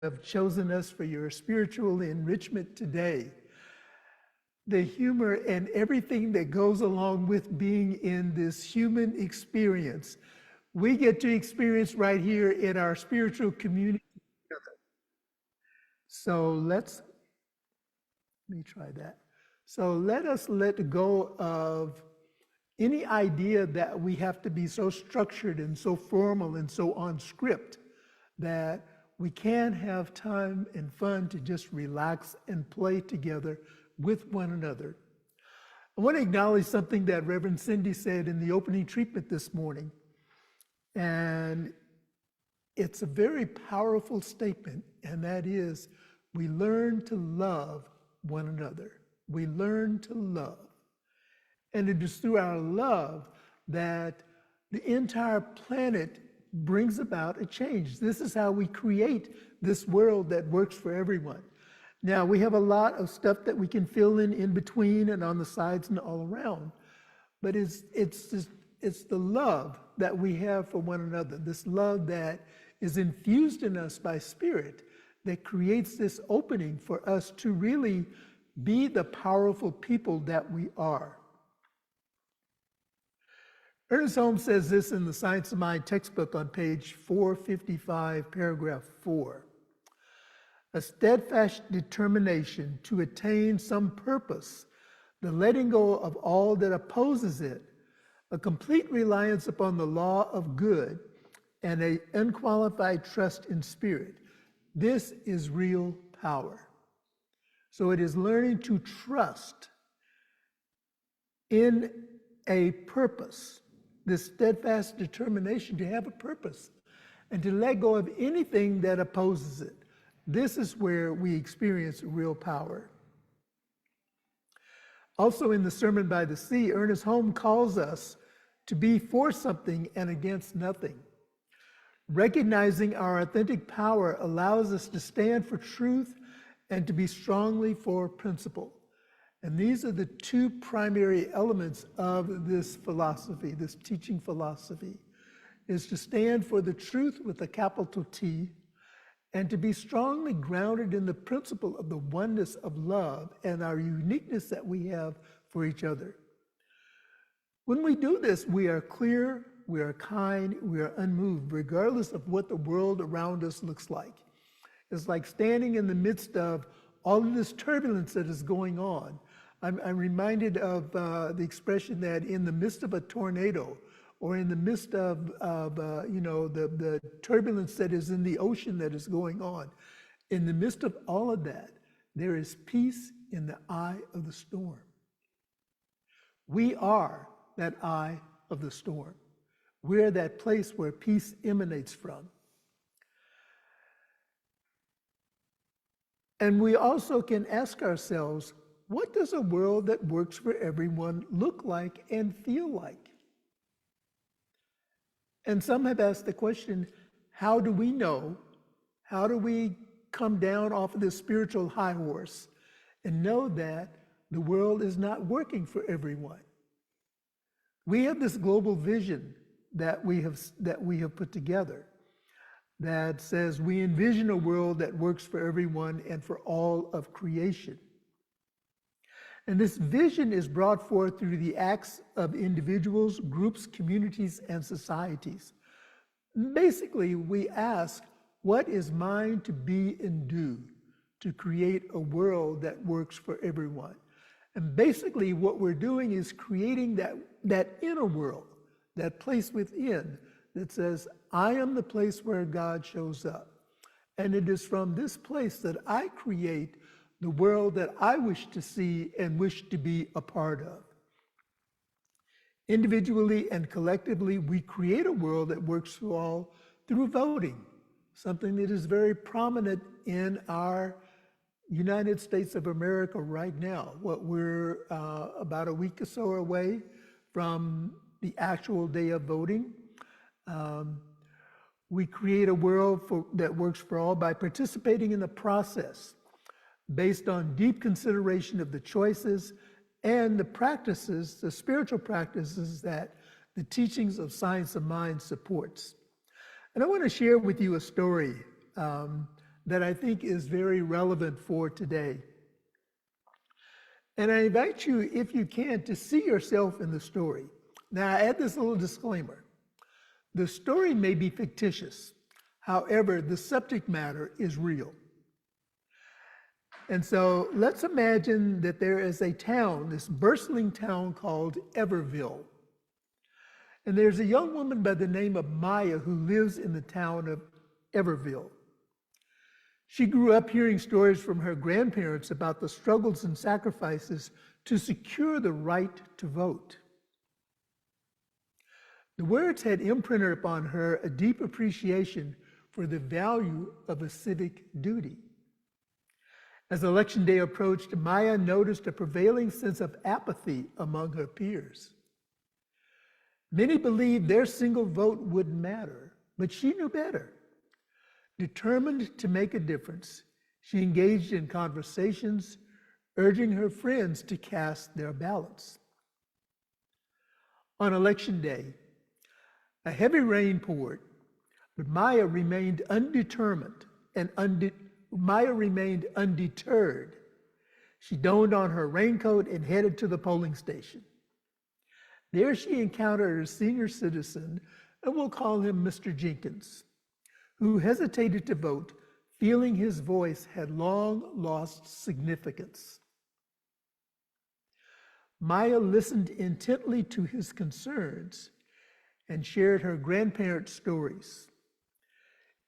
have chosen us for your spiritual enrichment today. The humor and everything that goes along with being in this human experience, we get to experience right here in our spiritual community together. So let me try that. So let us let go of any idea that we have to be so structured and so formal and so on script that we can have time and fun to just relax and play together with one another. I want to acknowledge something that Reverend Cindy said in the opening treatment this morning. And it's a very powerful statement, and that is, we learn to love one another. We learn to love. And it is through our love that the entire planet brings about a change. This is how we create this world that works for everyone. Now, we have a lot of stuff that we can fill in between and on the sides and all around, but it's the love that we have for one another, this love that is infused in us by Spirit that creates this opening for us to really be the powerful people that we are. Ernest Holmes says this in the Science of Mind textbook on page 455, paragraph 4. A steadfast determination to attain some purpose, the letting go of all that opposes it, a complete reliance upon the law of good, and an unqualified trust in Spirit. This is real power. So it is learning to trust in a purpose, this steadfast determination to have a purpose and to let go of anything that opposes it. This is where we experience real power. Also in the Sermon by the Sea, Ernest Holmes calls us to be for something and against nothing. Recognizing our authentic power allows us to stand for truth and to be strongly for principle. And these are the two primary elements of this philosophy, this teaching philosophy, is to stand for the truth with a capital T, and to be strongly grounded in the principle of the oneness of love and our uniqueness that we have for each other. When we do this, we are clear, we are kind, we are unmoved, regardless of what the world around us looks like. It's like standing in the midst of all of this turbulence that is going on. I'm reminded of the expression that in the midst of a tornado, or in the midst of the turbulence that is in the ocean that is going on, in the midst of all of that, there is peace in the eye of the storm. We are that eye of the storm. We're that place where peace emanates from. And we also can ask ourselves, what does a world that works for everyone look like and feel like? And some have asked the question, how do we know? How do we come down off of this spiritual high horse and know that the world is not working for everyone? We have this global vision that we have put together that says we envision a world that works for everyone and for all of creation. And this vision is brought forth through the acts of individuals, groups, communities, and societies. Basically, we ask, what is mine to be and do to create a world that works for everyone? And basically, what we're doing is creating that inner world, that place within that says, I am the place where God shows up. And it is from this place that I create the world that I wish to see and wish to be a part of. Individually and collectively, we create a world that works for all through voting, something that is very prominent in our United States of America right now. We're about a week or so away from the actual day of voting. We create a world that works for all by participating in the process based on deep consideration of the choices and the practices, the spiritual practices that the teachings of Science of Mind supports. And I want to share with you a story. that I think is very relevant for today. And I invite you, if you can, to see yourself in the story. Now, I add this little disclaimer. The story may be fictitious. However, the subject matter is real. And so let's imagine that there is a town, this bustling town called Everville. And there's a young woman by the name of Maya who lives in the town of Everville. She grew up hearing stories from her grandparents about the struggles and sacrifices to secure the right to vote. The words had imprinted upon her a deep appreciation for the value of a civic duty. As election day approached, Maya noticed a prevailing sense of apathy among her peers. Many believed their single vote wouldn't matter, but she knew better. Determined to make a difference, she engaged in conversations, urging her friends to cast their ballots. On election day, a heavy rain poured, but Maya remained undetermined and undeterred. She donned on her raincoat and headed to the polling station. There she encountered a senior citizen, and we'll call him Mr. Jenkins, who hesitated to vote, feeling his voice had long lost significance. Maya listened intently to his concerns and shared her grandparents' stories.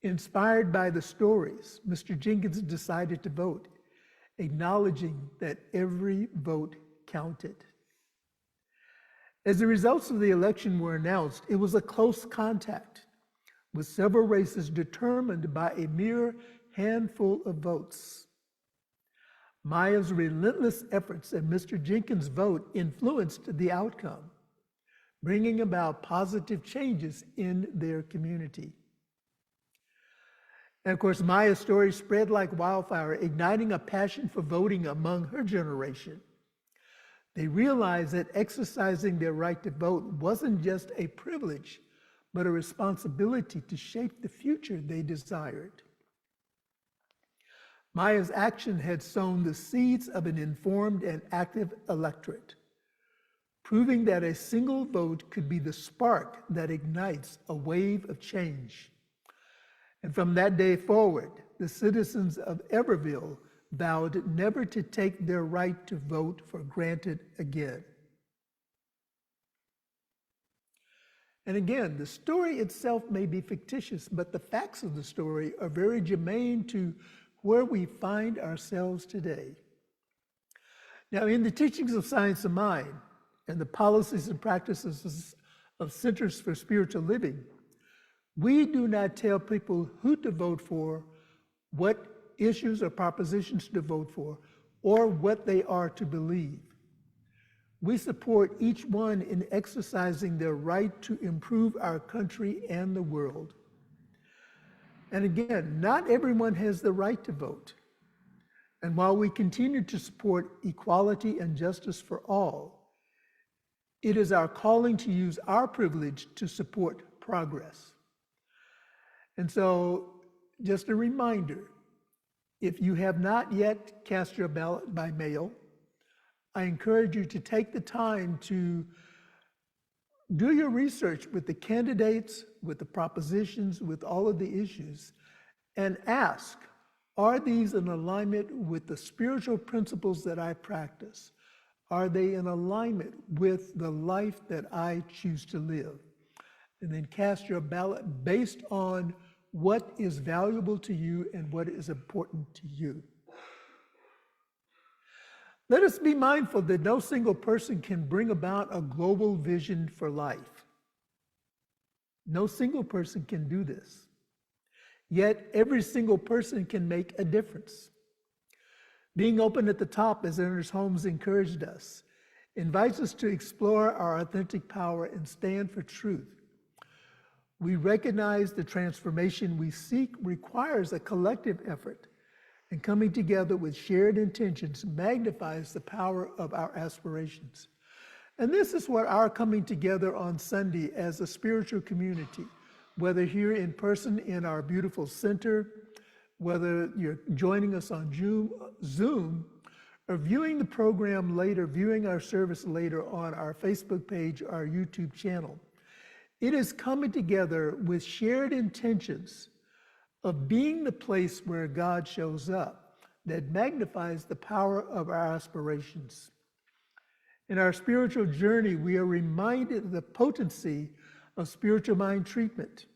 Inspired by the stories, Mr. Jenkins decided to vote, acknowledging that every vote counted. As the results of the election were announced, it was a close contact, with several races determined by a mere handful of votes. Maya's relentless efforts and Mr. Jenkins' vote influenced the outcome, bringing about positive changes in their community. And of course, Maya's story spread like wildfire, igniting a passion for voting among her generation. They realized that exercising their right to vote wasn't just a privilege, but a responsibility to shape the future they desired. Maya's action had sown the seeds of an informed and active electorate, proving that a single vote could be the spark that ignites a wave of change. And from that day forward, the citizens of Everville vowed never to take their right to vote for granted again. And again, the story itself may be fictitious, but the facts of the story are very germane to where we find ourselves today. Now, in the teachings of Science of Mind and the policies and practices of Centers for Spiritual Living, we do not tell people who to vote for, what issues or propositions to vote for, or what they are to believe. We support each one in exercising their right to improve our country and the world. And again, not everyone has the right to vote. And while we continue to support equality and justice for all, it is our calling to use our privilege to support progress. And so, just a reminder, if you have not yet cast your ballot by mail, I encourage you to take the time to do your research with the candidates, with the propositions, with all of the issues, and ask, are these in alignment with the spiritual principles that I practice? Are they in alignment with the life that I choose to live? And then cast your ballot based on what is valuable to you and what is important to you. Let us be mindful that no single person can bring about a global vision for life. No single person can do this. Yet every single person can make a difference. Being open at the top, as Ernest Holmes encouraged us, invites us to explore our authentic power and stand for truth. We recognize the transformation we seek requires a collective effort, and coming together with shared intentions magnifies the power of our aspirations. And this is what our coming together on Sunday as a spiritual community, whether here in person in our beautiful center, whether you're joining us on Zoom or viewing the program later, viewing our service later on our Facebook page, our YouTube channel. It is coming together with shared intentions of being the place where God shows up that magnifies the power of our aspirations. In our spiritual journey, we are reminded of the potency of spiritual mind treatment,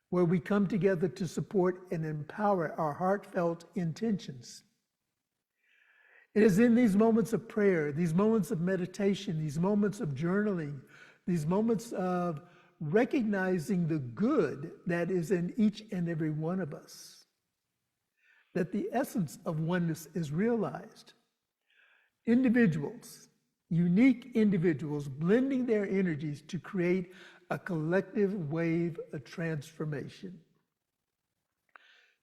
where we come together to support and empower our heartfelt intentions. It is in these moments of prayer, these moments of meditation, these moments of journaling, these moments of recognizing the good that is in each and every one of us, that the essence of oneness is realized. Individuals, unique individuals, blending their energies to create a collective wave of transformation.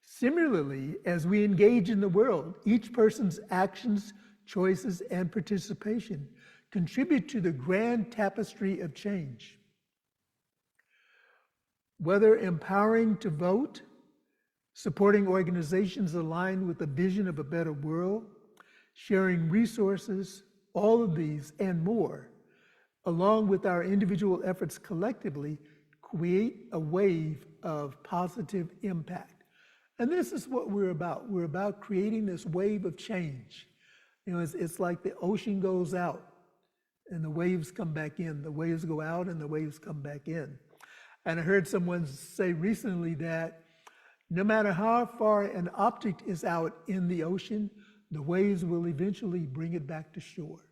Similarly, as we engage in the world, each person's actions, choices, and participation contribute to the grand tapestry of change. Whether empowering to vote, supporting organizations aligned with the vision of a better world, sharing resources, all of these and more, along with our individual efforts collectively, create a wave of positive impact. And this is what we're about. We're about creating this wave of change. You know, it's like the ocean goes out and the waves come back in. The waves go out and the waves come back in. And I heard someone say recently that no matter how far an object is out in the ocean, the waves will eventually bring it back to shore.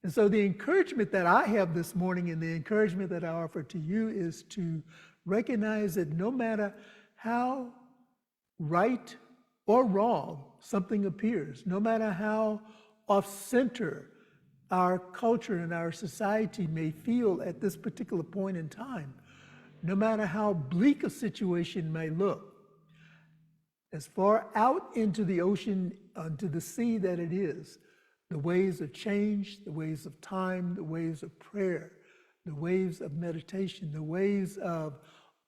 And so the encouragement that I have this morning and the encouragement that I offer to you is to recognize that no matter how right or wrong something appears, no matter how off-center our culture and our society may feel at this particular point in time, no matter how bleak a situation may look, as far out into the ocean, onto the sea that it is, the waves of change, the waves of time, the waves of prayer, the waves of meditation, the waves of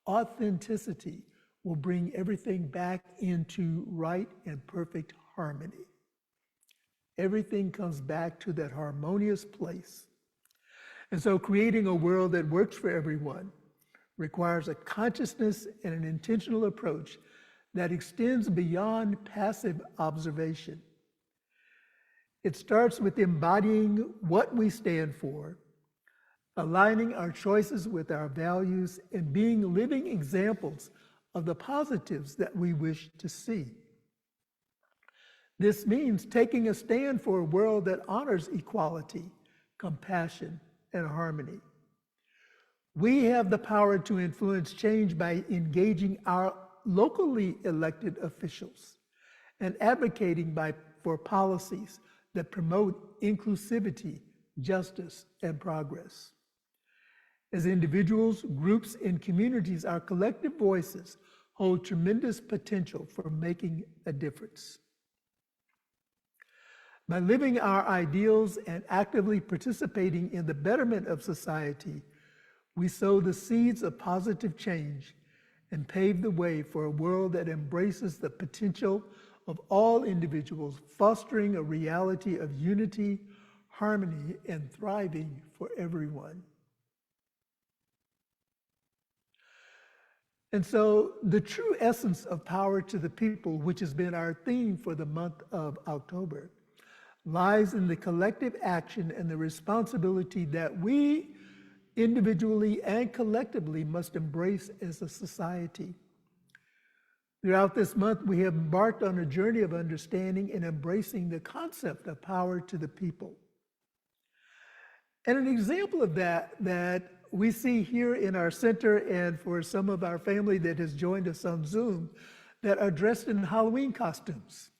authenticity will bring everything back into right and perfect harmony. Everything comes back to that harmonious place. And so creating a world that works for everyone requires a consciousness and an intentional approach that extends beyond passive observation. It starts with embodying what we stand for, aligning our choices with our values, and being living examples of the positives that we wish to see. This means taking a stand for a world that honors equality, compassion, and harmony. We have the power to influence change by engaging our locally elected officials and advocating for policies that promote inclusivity, justice, and progress. As individuals, groups, and communities, our collective voices hold tremendous potential for making a difference. By living our ideals and actively participating in the betterment of society, we sow the seeds of positive change and pave the way for a world that embraces the potential of all individuals, fostering a reality of unity, harmony, and thriving for everyone. And so the true essence of Power to the People, which has been our theme for the month of October, lies in the collective action and the responsibility that we individually and collectively must embrace as a society. Throughout this month, we have embarked on a journey of understanding and embracing the concept of power to the people. And an example of that we see here in our center, and for some of our family that has joined us on Zoom, that are dressed in Halloween costumes.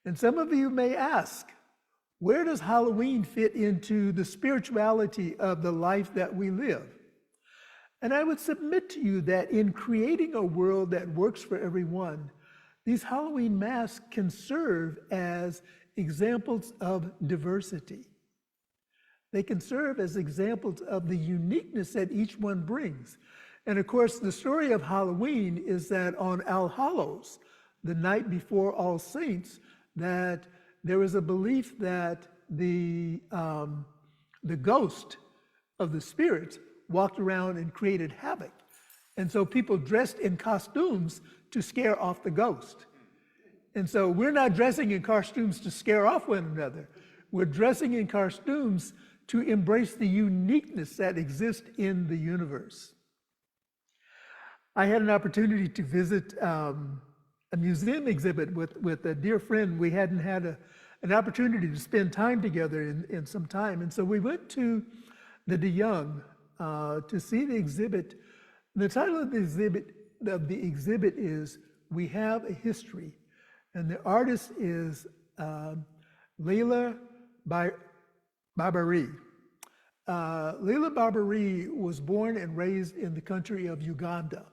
And some of you may ask, where does Halloween fit into the spirituality of the life that we live? And I would submit to you that in creating a world that works for everyone, these Halloween masks can serve as examples of diversity. They can serve as examples of the uniqueness that each one brings. And of course, the story of Halloween is that on All Hallows, the night before All Saints, that there was a belief that the ghost of the spirits walked around and created havoc. And so people dressed in costumes to scare off the ghost. And so we're not dressing in costumes to scare off one another. We're dressing in costumes to embrace the uniqueness that exists in the universe. I had an opportunity to visit a museum exhibit with a dear friend. We hadn't had an opportunity to spend time together in some time. And so we went to the De Young to see the exhibit. The title of the exhibit is We Have a History. And the artist is Leila Barbary. Leila Barbary was born and raised in the country of Uganda.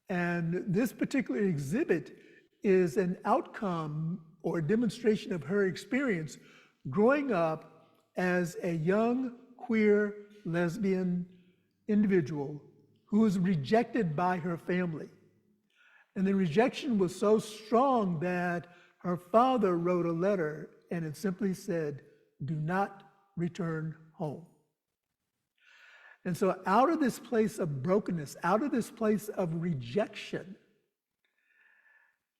And this particular exhibit is an outcome or demonstration of her experience growing up as a young queer lesbian individual who was rejected by her family. And the rejection was so strong that her father wrote a letter and it simply said, "Do not return home." And so out of this place of brokenness, out of this place of rejection,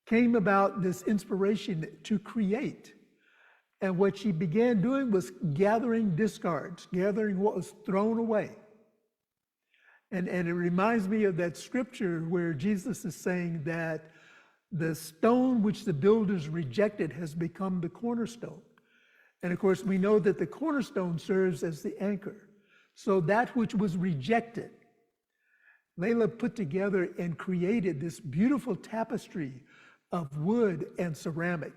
came about this inspiration to create. And what she began doing was gathering discards, gathering what was thrown away. And it reminds me of that scripture where Jesus is saying that the stone which the builders rejected has become the cornerstone. And of course, we know that the cornerstone serves as the anchor. So that which was rejected, Leila put together and created this beautiful tapestry of wood and ceramic.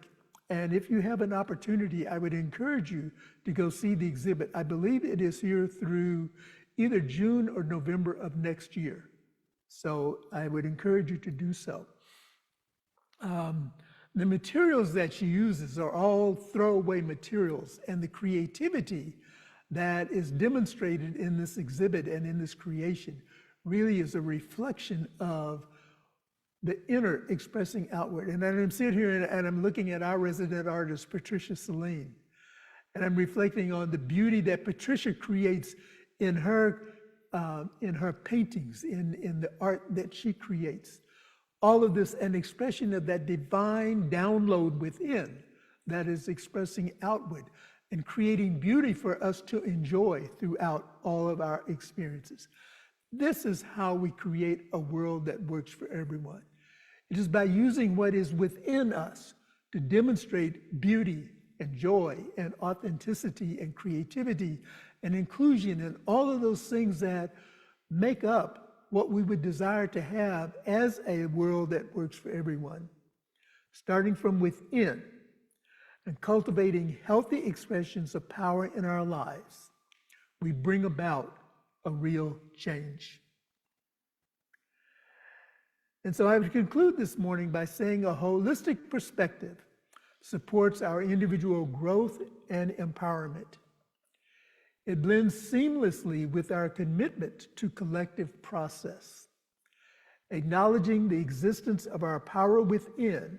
And if you have an opportunity, I would encourage you to go see the exhibit. I believe it is here through either June or November of next year. So I would encourage you to do so. The materials that she uses are all throwaway materials, and the creativity that is demonstrated in this exhibit and in this creation really is a reflection of the inner expressing outward. And I'm sitting here and I'm looking at our resident artist, Patricia Celine, and I'm reflecting on the beauty that Patricia creates in her paintings, in the art that she creates. All of this, an expression of that divine download within that is expressing outward and creating beauty for us to enjoy throughout all of our experiences. This is how we create a world that works for everyone. It is by using what is within us to demonstrate beauty and joy and authenticity and creativity and inclusion and all of those things that make up what we would desire to have as a world that works for everyone. Starting from within and cultivating healthy expressions of power in our lives, we bring about a real change. And so I would conclude this morning by saying a holistic perspective supports our individual growth and empowerment. It blends seamlessly with our commitment to collective process, acknowledging the existence of our power within.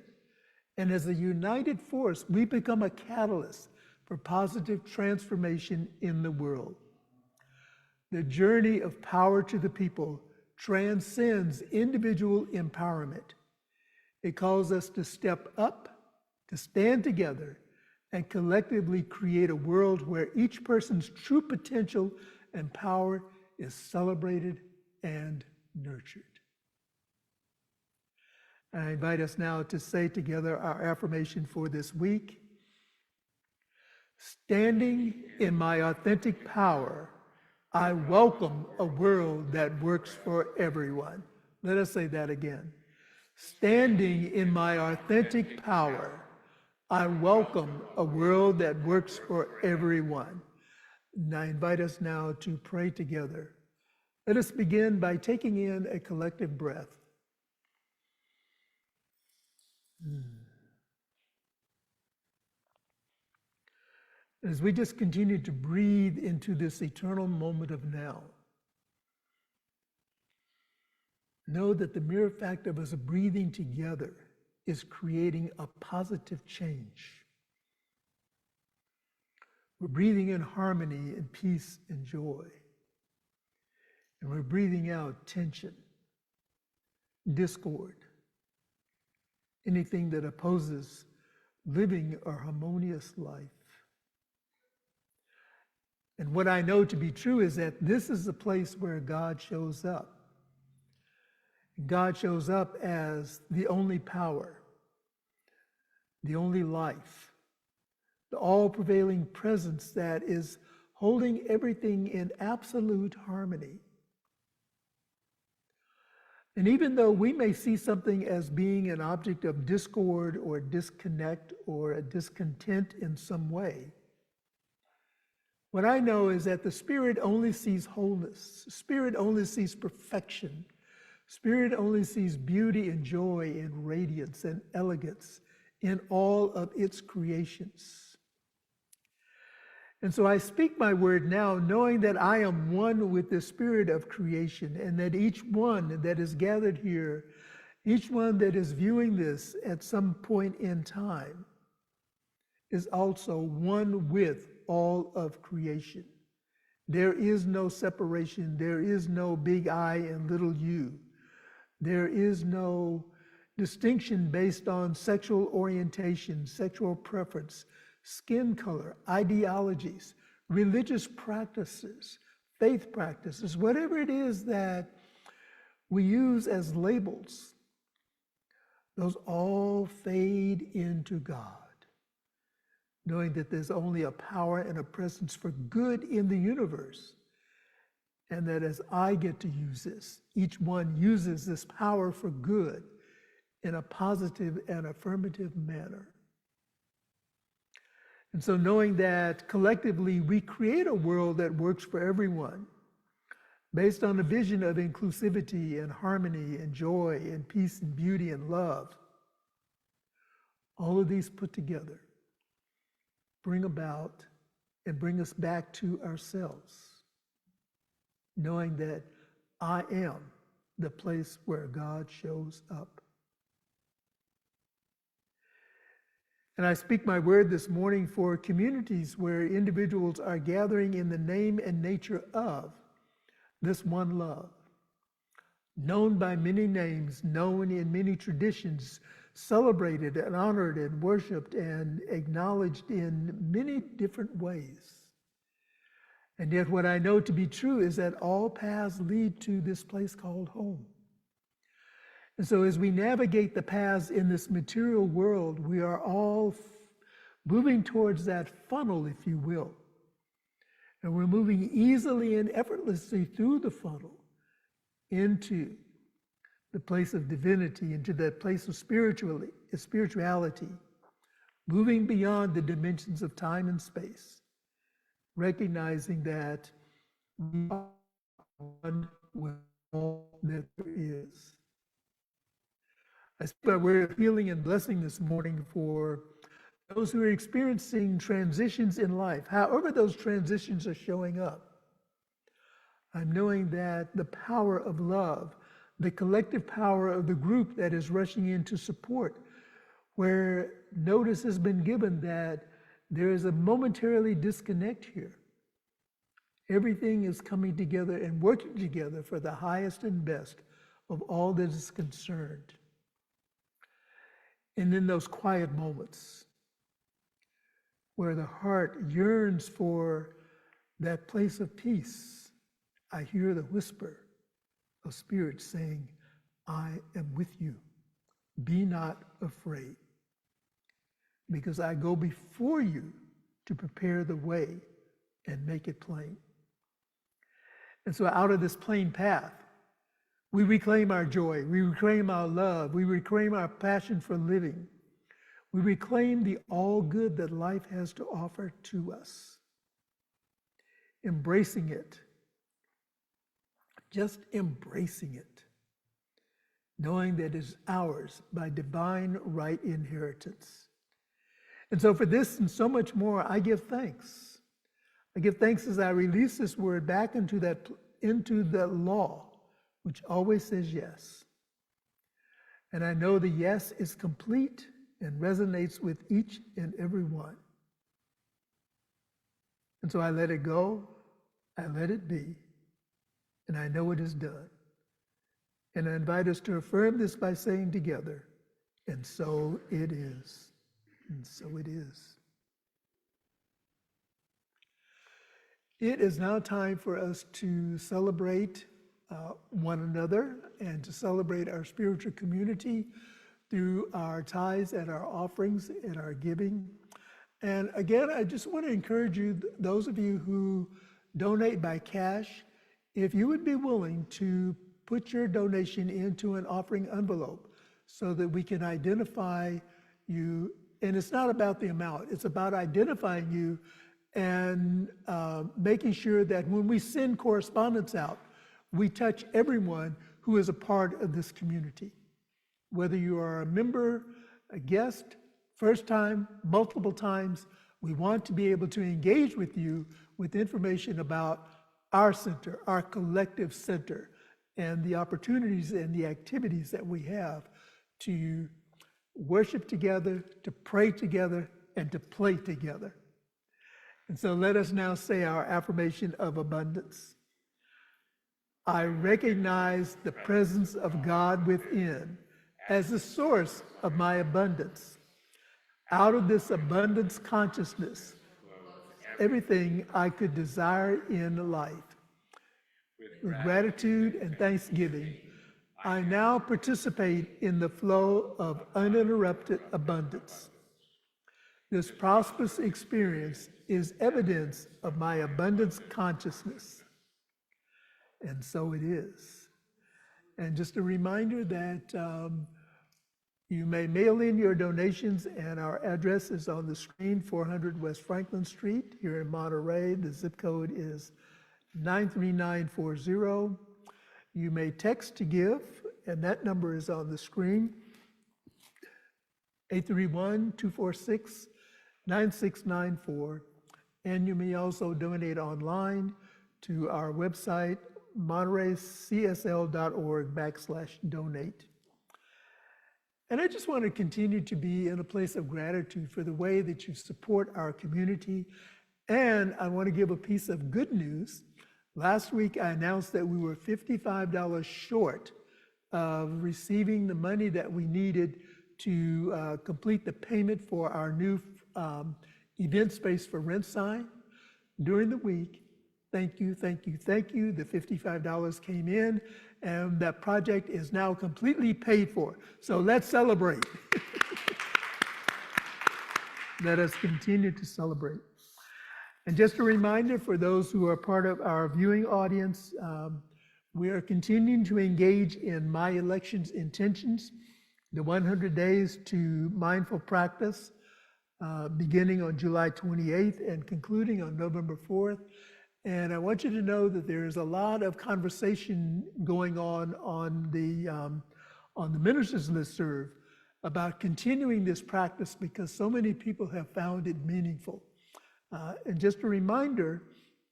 And as a united force, we become a catalyst for positive transformation in the world. The journey of power to the people transcends individual empowerment. It calls us to step up, to stand together, and collectively create a world where each person's true potential and power is celebrated and nurtured. I invite us now to say together our affirmation for this week. Standing in my authentic power, I welcome a world that works for everyone. Let us say that again. Standing in my authentic power, I welcome a world that works for everyone. And I invite us now to pray together. Let us begin by taking in a collective breath. As we just continue to breathe into this eternal moment of now, know that the mere fact of us breathing together is creating a positive change. We're breathing in harmony and peace and joy. And we're breathing out tension, discord, anything that opposes living a harmonious life. And what I know to be true is that this is the place where God shows up. God shows up as the only power, the only life, the all-prevailing presence that is holding everything in absolute harmony. And even though we may see something as being an object of discord or disconnect or a discontent in some way, what I know is that the Spirit only sees wholeness. The Spirit only sees perfection. Spirit only sees beauty and joy and radiance and elegance in all of its creations. And so I speak my word now, knowing that I am one with the Spirit of creation, and that each one that is gathered here, each one that is viewing this at some point in time, is also one with all of creation. There is no separation. There is no big I and little u. There is no distinction based on sexual orientation, sexual preference, skin color, ideologies, religious practices, faith practices, whatever it is that we use as labels, those all fade into God, knowing that there's only a power and a presence for good in the universe. And that as I get to use this, each one uses this power for good in a positive and affirmative manner. And so knowing that collectively we create a world that works for everyone, based on a vision of inclusivity and harmony and joy and peace and beauty and love, all of these put together bring about and bring us back to ourselves, knowing that I am the place where God shows up. And I speak my word this morning for communities where individuals are gathering in the name and nature of this one love, known by many names, known in many traditions, celebrated and honored and worshiped and acknowledged in many different ways. And yet what I know to be true is that all paths lead to this place called home. And so as we navigate the paths in this material world, we are all moving towards that funnel, if you will. And we're moving easily and effortlessly through the funnel into the place of divinity, into that place of spirituality, moving beyond the dimensions of time and space, recognizing that we are one with all that there is. I speak by word of healing and blessing this morning for those who are experiencing transitions in life, however those transitions are showing up. I'm knowing that the power of love, the collective power of the group that is rushing in to support, where notice has been given that there is a momentarily disconnect here. Everything is coming together and working together for the highest and best of all that is concerned. And in those quiet moments where the heart yearns for that place of peace, I hear the whisper of Spirit saying, I am with you. Be not afraid, because I go before you to prepare the way and make it plain. And so out of this plain path, we reclaim our joy, we reclaim our love, we reclaim our passion for living. We reclaim the all good that life has to offer to us. Embracing it, just embracing it, knowing that it is ours by divine right inheritance. And so for this and so much more, I give thanks. I give thanks as I release this word back into the law, which always says yes. And I know the yes is complete and resonates with each and every one. And so I let it go, I let it be, and I know it is done. And I invite us to affirm this by saying together, and so it is, and so it is. It is now time for us to celebrate one another and to celebrate our spiritual community through our tithes and our offerings and our giving. And again, I just want to encourage you, those of you who donate by cash, if you would be willing to put your donation into an offering envelope so that we can identify you. And it's not about the amount, it's about identifying you and making sure that when we send correspondence out, we touch everyone who is a part of this community. Whether you are a member, a guest, first time, multiple times, we want to be able to engage with you with information about our center, our collective center, and the opportunities and the activities that we have to worship together, to pray together, and to play together. And so let us now say our affirmation of abundance. I recognize the presence of God within as the source of my abundance. Out of this abundance consciousness, everything I could desire in life. With gratitude and thanksgiving, I now participate in the flow of uninterrupted abundance. This prosperous experience is evidence of my abundance consciousness. And so it is. And just a reminder that you may mail in your donations, and our address is on the screen, 400 West Franklin Street here in Monterey. The zip code is 93940. You may text to give, and that number is on the screen, 831-246-9694. And you may also donate online to our website, montereycsl.org/donate. And I just want to continue to be in a place of gratitude for the way that you support our community. And I want to give a piece of good news. Last week, I announced that we were $55 short of receiving the money that we needed to complete the payment for our new event space for rent sign. During the week, thank you, thank you, thank you. The $55 came in, and that project is now completely paid for. So let's celebrate. Let us continue to celebrate. And just a reminder for those who are part of our viewing audience, we are continuing to engage in My Elections Intentions, the 100 days to mindful practice, beginning on July 28th and concluding on November 4th. And I want you to know that there is a lot of conversation going on the ministers listserv about continuing this practice because so many people have found it meaningful. And just a reminder,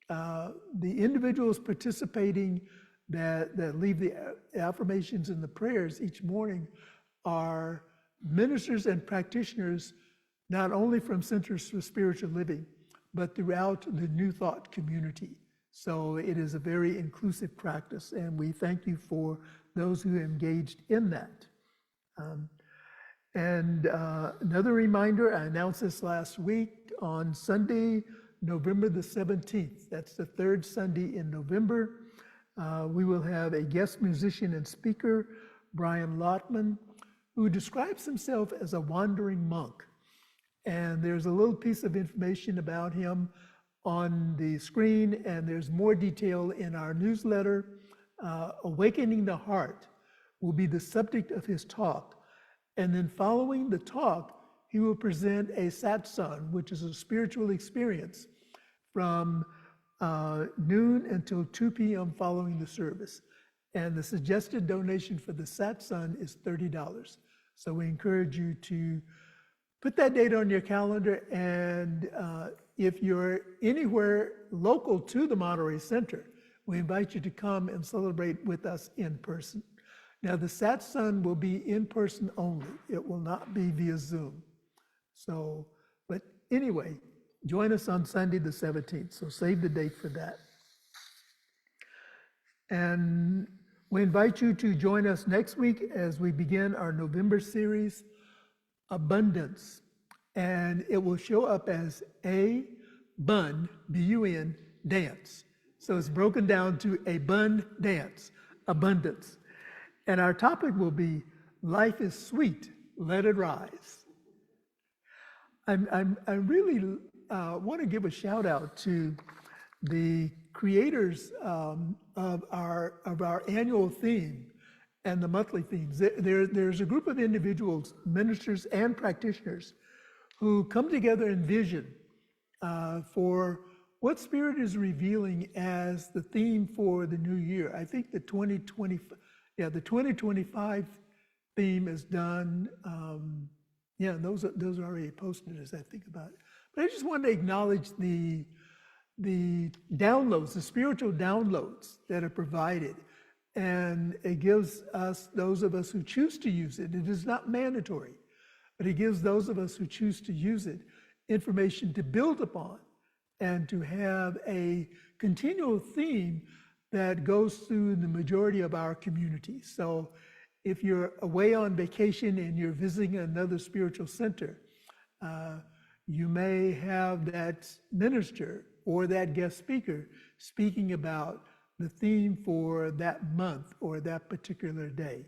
the individuals participating that leave the affirmations and the prayers each morning are ministers and practitioners, not only from Centers for Spiritual Living, but throughout the New Thought community. So it is a very inclusive practice, and we thank you for those who engaged in that. Another reminder, I announced this last week, on Sunday, November the 17th, that's the third Sunday in November, we will have a guest musician and speaker, Brian Lotman, who describes himself as a wandering monk. And there's a little piece of information about him on the screen, and there's more detail in our newsletter. Awakening the Heart will be the subject of his talk. And then following the talk, he will present a satsang, which is a spiritual experience, from noon until 2 p.m. following the service. And the suggested donation for the satsang is $30. So we encourage you to put that date on your calendar, and if you're anywhere local to the Monterey Center, we invite you to come and celebrate with us in person. Now, the satsang will be in person only. It will not be via Zoom. So, but anyway, join us on Sunday the 17th. So save the date for that. And we invite you to join us next week as we begin our November series, Abundance. And it will show up as A-BUN, B-U-N, dance. So it's broken down to a bun dance, abundance. And our topic will be, life is sweet, let it rise. I really want to give a shout out to the creators of our annual theme and the monthly themes. There's a group of individuals, ministers and practitioners, who come together in vision for what Spirit is revealing as the theme for the new year. I think the 2025 theme is done. Those are already posted as I think about it. But I just want to acknowledge the downloads, the spiritual downloads that are provided. And it gives us, those of us who choose to use it, it is not mandatory, but it gives those of us who choose to use it information to build upon and to have a continual theme that goes through the majority of our community. So if you're away on vacation and you're visiting another spiritual center, you may have that minister or that guest speaker speaking about the theme for that month or that particular day.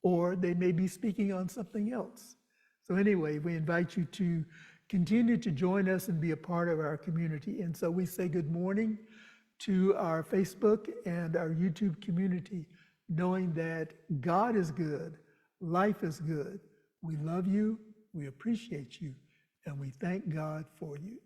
Or they may be speaking on something else. So anyway, we invite you to continue to join us and be a part of our community. And so we say good morning to our Facebook and our YouTube community, knowing that God is good, life is good. We love you, we appreciate you, and we thank God for you.